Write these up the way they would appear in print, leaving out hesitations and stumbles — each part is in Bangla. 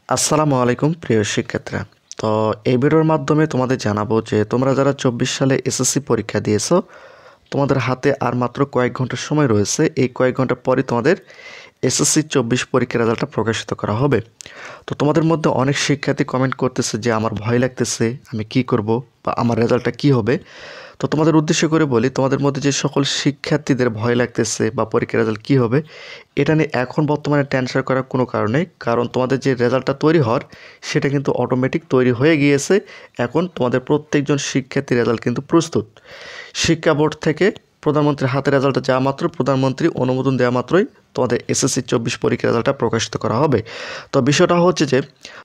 আসসালামু আলাইকুম প্রিয় শিক্ষার্থীরা। তো এই ভিডিওর মাধ্যমে তোমাদের জানাবো যে তোমরা যারা 24 সালে এসএসসি পরীক্ষা দিয়েছো, তোমাদের হাতে আর মাত্র কয়েক ঘন্টা সময় রয়েছে। এই কয়েক ঘন্টা পরে তোমাদের এসএসসি 24 পরীক্ষার রেজাল্টটা প্রকাশিত করা হবে। তো তোমাদের মধ্যে অনেক শিক্ষার্থী কমেন্ট করতেছে যে আমার ভয় লাগতেছে, আমি কি করব বা আমার রেজাল্টটা কি হবে। তো তোমাদের উদ্দেশ্য করে বলি, তোমাদের মধ্যে যে সকল শিক্ষার্থীদের ভয় লাগতেছে বা পরীক্ষার রেজাল্ট কী হবে, এটা নিয়ে এখন বর্তমানে টেনশন করার কোনো কারণ নেই। কারণ তোমাদের যে রেজাল্টটা তৈরি হওয়ার, সেটা কিন্তু অটোমেটিক তৈরি হয়ে গিয়েছে। এখন তোমাদের প্রত্যেকজন শিক্ষার্থীর রেজাল্ট কিন্তু প্রস্তুত। শিক্ষা বোর্ড থেকে প্রধানমন্ত্রীর হাতে রেজাল্টটা যাওয়া মাত্র, প্রধানমন্ত্রী অনুমোদন দেওয়া মাত্রই তোমাদের এসএসসি 24 পরীক্ষার রেজাল্টটা প্রকাশিত করা হবে। তো বিষয়টা হচ্ছে যে,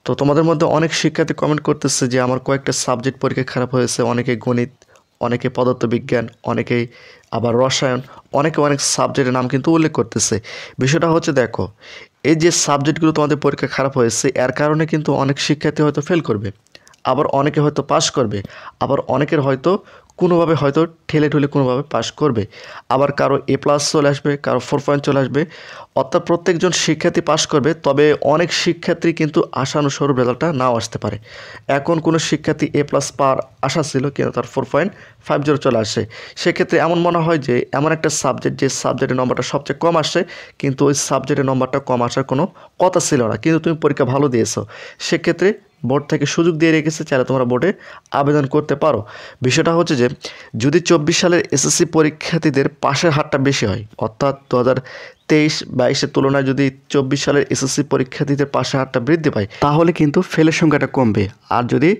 তো তোমাদের মধ্যে অনেক শিক্ষার্থী কমেন্ট করতেছে যে আমার কয়েকটা সাবজেক্ট পরীক্ষা খারাপ হয়েছে, অনেকে গণিত, অনেকে পদার্থবিজ্ঞান, অনেকেই আবার রসায়ন, অনেকে অনেক সাবজেক্টের নাম কিন্তু উল্লেখ করতেছে। বিষয়টা হচ্ছে, দেখো, এই যে সাবজেক্টগুলো তোমাদের পরীক্ষা খারাপ হয়েছে, এর কারণে কিন্তু অনেক শিক্ষার্থী হয়তো ফেল করবে, আবার অনেকে হয়তো পাস করবে, আবার অনেকের হয়তো কোনোভাবে হয়তো ঠেলে ঠুলে কোনোভাবে পাস করবে, আবার কারো A+ চলে আসবে, কারো 4 পয়েন্ট চলে আসবে। অর্থাৎ প্রত্যেকজন শিক্ষার্থী পাস করবে, তবে অনেক শিক্ষার্থী কিন্তু আশানুসরূপ রেজাল্টটা নাও আসতে পারে। এখন কোনো শিক্ষার্থী A+ পাওয়ার আশা ছিল, কিন্তু তার 4.50 চলে আসে। সেক্ষেত্রে এমন মনে হয় যে এমন একটা সাবজেক্ট, যে সাবজেক্টের নম্বরটা সবচেয়ে কম আসছে, কিন্তু ওই সাবজেক্টের নম্বরটা কম আসার কোনো কথা ছিল না, কিন্তু তুমি পরীক্ষা ভালো দিয়েছো। সেক্ষেত্রে বোর্ড থেকে সুযোগ দিয়ে রেখেছে, চাইলে তোমরা বোর্ডে আবেদন করতে পারো। বিষয়টা হচ্ছে যে, যদি 24 সালের এসএসসি পরীক্ষার্থীদের পাশের হারটা বেশি হয়, অর্থাৎ 2023-22-এর তুলনায় যদি 24 সালের এসএসসি পরীক্ষার্থীদের পাশের হারটা বৃদ্ধি পায়, তাহলে কিন্তু ফেলের সংখ্যাটা কমবে। আর যদি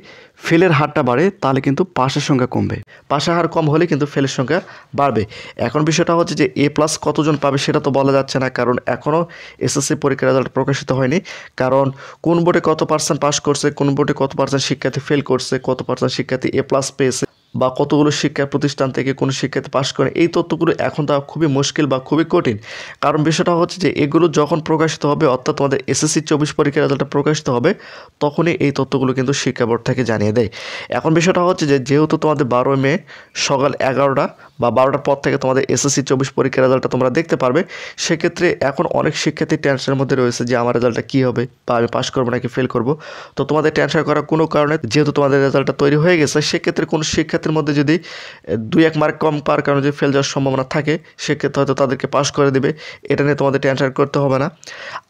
ফেলের হারটা বাড়ে, তাহলে কিন্তু পাশের সংখ্যা কমবে। পাশের হার কম হলে কিন্তু ফেলের সংখ্যা বাড়বে। এখন বিষয়টা হচ্ছে যে A+ কতজন পাবে সেটা তো বলা যাচ্ছে না, কারণ এখনও এসএসসি পরীক্ষার রেজাল্ট প্রকাশিত হয়নি। কারণ কোন বোর্ডে কত পার্সেন্ট পাস করছে, কোন বোর্ডে কত পার্সেন্ট শিক্ষার্থী ফেল করছে, কত পার্সেন্ট শিক্ষার্থী A+ পেয়েছে, বা কতগুলো শিক্ষা প্রতিষ্ঠান থেকে কোনো শিক্ষার্থী পাস করে, এই তথ্যগুলো এখন তা খুবই মুশকিল বা খুবই কঠিন। কারণ বিষয়টা হচ্ছে যে এগুলো যখন প্রকাশিত হবে, অর্থাৎ তোমাদের এসএসসি 24 পরীক্ষার রেজাল্টটা প্রকাশিত হবে, তখনই এই তথ্যগুলো কিন্তু শিক্ষা বোর্ড থেকে জানিয়ে দেয়। এখন বিষয়টা হচ্ছে যে, যেহেতু তোমাদের 12 মে সকাল 11টা বা 12টার পর থেকে তোমাদের এসএসসি 24 পরীক্ষার রেজাল্টটা তোমরা দেখতে পারবে। সেক্ষেত্রে এখন অনেক শিক্ষার্থী টেনশনের মধ্যে রয়েছে যে আমার রেজাল্টটা কী হবে, বা আমি পাস করবো নাকি ফেল করব। তো তোমাদের টেনশন করার কোনো কারণে, যেহেতু তোমাদের রেজাল্টটা তৈরি হয়ে গেছে, সেক্ষেত্রে কোনো শিক্ষার্থীর মধ্যে যদি 2-1 মার্ক কম পাওয়ার কারণে যদি ফেল যাওয়ার সম্ভাবনা থাকে, সেক্ষেত্রে হয়তো তাদেরকে পাস করে দেবে। এটা নিয়ে তোমাদের টেনশন করতে হবে না।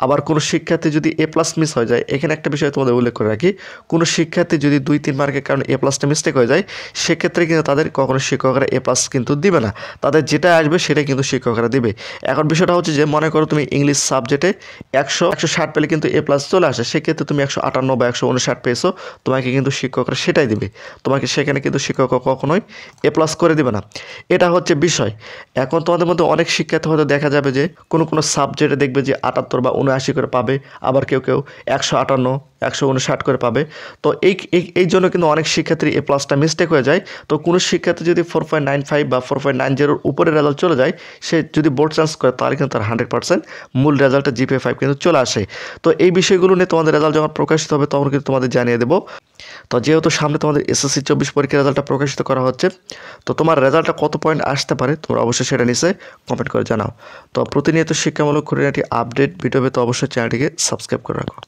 আবার কোনো শিক্ষার্থী যদি A+ মিস হয়ে যায়, এখানে একটা বিষয় তোমাদের উল্লেখ করে রাখি, কোনো শিক্ষার্থী যদি 2-3 মার্কের কারণে A+টা মিস্টেক হয়ে যায়, সেক্ষেত্রে কিন্তু তাদের কখনো শিক্ষকরা A+ কিন্তু দিবে না। তাদের যেটা আসবে সেটাই কিন্তু শিক্ষকরা দিবে। এখন বিষয়টা হচ্ছে যে, মনে করো তুমি ইংলিশ সাবজেক্টে 160 পেলে কিন্তু A+ চলে আসে, সেক্ষেত্রে তুমি 158 বা 159 পেয়েছো, তোমাকে কিন্তু শিক্ষকরা সেটাই দিবে। তোমাকে সেখানে কিন্তু শিক্ষক কখনোই A+ করে দিবে না। এটা হচ্ছে বিষয়। এখন তোমাদের মধ্যে অনেক শিক্ষার্থী হয়তো দেখা যাবে যে কোনো সাবজেক্টে দেখবে যে 78 বা 79 করে পাবে, আবার কেউ 158, 159 করে পাবে। তো এই জন্য কিন্তু অনেক শিক্ষার্থীর A+টা মিস্টেক হয়ে যায়। তো কোনো শিক্ষার্থী যদি 4.95 বা 4.90 উপরে রেজাল্ট চলে যায়, সে যদি বোর্ড চেঞ্জ করে, তাহলে কিন্তু তার 100% মূল রেজাল্টটা GPA 5 কিন্তু চলে আসে। তো এই বিষয়গুলো নিয়ে তোমাদের রেজাল্ট যখন প্রকাশিত হবে, তখন কিন্তু তোমাদের জানিয়ে দেবো। তো যেহেতু সামনে তোমাদের এসএসসি 24 পরীক্ষার রেজাল্টটা প্রকাশিত করা হচ্ছে, তো তোমার রেজাল্টটা কত পয়েন্ট আসতে পারে তোমরা অবশ্যই সেটা নিচে কমেন্ট করে জানাও। তো প্রতিনিয়ত শিক্ষামূলক খুঁটিনাটি আপডেট ভিডিও পেতে অবশ্যই চ্যানেলটিকে সাবস্ক্রাইব করে রাখো।